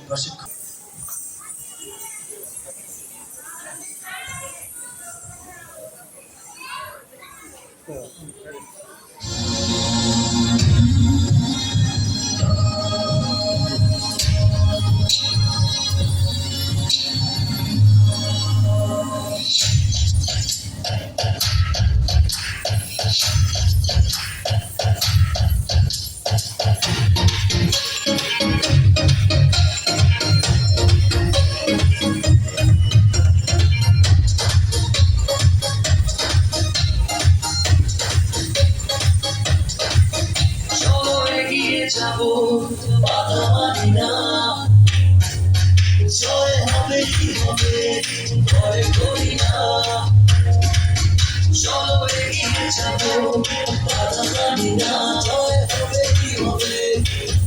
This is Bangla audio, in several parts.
প্রশিক্ষণ। যাবো বাধা মানি না, জয় হবে কি হবে ভয় করি না। চলো এগিয়ে যাবো বাধা মানি না, জয় হবে কি হবে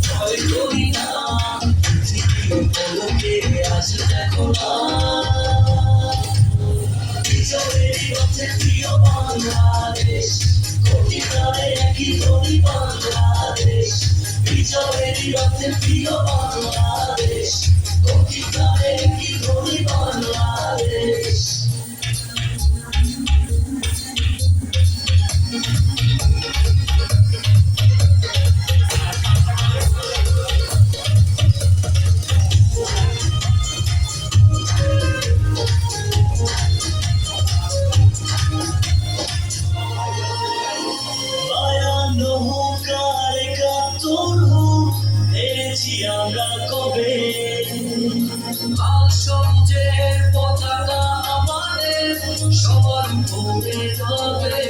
ভয় করি না। পলকে আজ দেখো না বিজয়ের পথে প্রিয় বাংলাদেশ, কোটি প্রাণে একই ধরি বাংলাদেশ। বিজয়ের পথে প্রিয় বাংলাদেশ, কোটি প্রাণে একই ধরি বাংলাদেশ। আমরা কবে লাল সবুজের পতাকা আমাদের সবার উপরে হবে।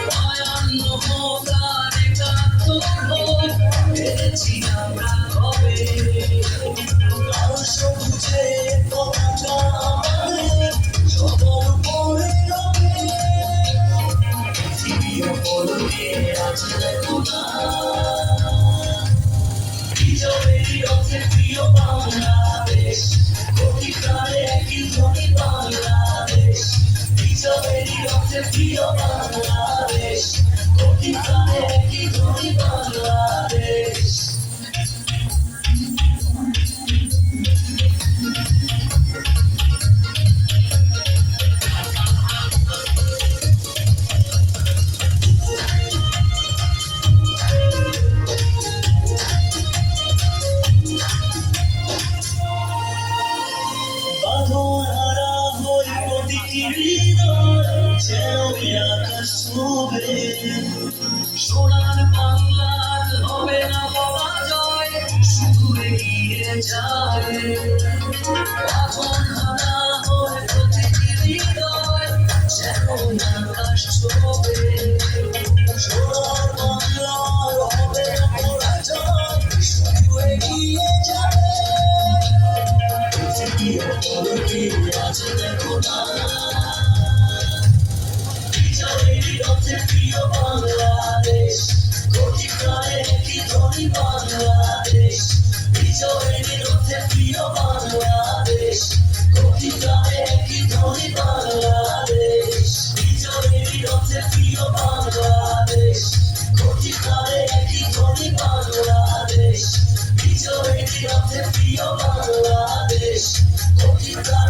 52 হোক আর 71 হোক পেরেছি আমরা কবে। লাল সবুজের পতাকা আমাদের সবার উপরে হবে। পৃথিবীর পলকে আজ দেখো না বিজয়ের রথে প্রিয় বাংলাদেশ, কোটি প্রাণে একই ধ্বনি বাংলাদেশ। বিজয়ের রথে প্রিয় বাংলাদেশ, কোটি প্রাণে একই ধ্বনি বাংলাদেশ। সোনার বাংলার হবে না বাবা জয়, শুধু এগিয়ে যায়। এখন হারা হয় প্রতিটি হৃদয়, যেন আকাশ ছোঁবে। সোনার বাংলার হবে না বাবা জয়, শুধু এগিয়ে যাবে। পৃথিবীর পলকে আজ দেখো না বিজয়ের রথে প্রিয় বাংলাদেশ, কোটি প্রাণে একই ধ্বনি বাংলাদেশ। বিজয়ের রথে প্রিয় বাংলাদেশ, কোটি প্রাণে একই ধ্বনি বাংলাদেশ। বিজয়ের রথে প্রিয় বাংলাদেশ, কোটি প্রাণে একই ধ্বনি বাংলাদেশ। বিজয়ের রথে প্রিয় বাংলাদেশ, কোটি প্রাণে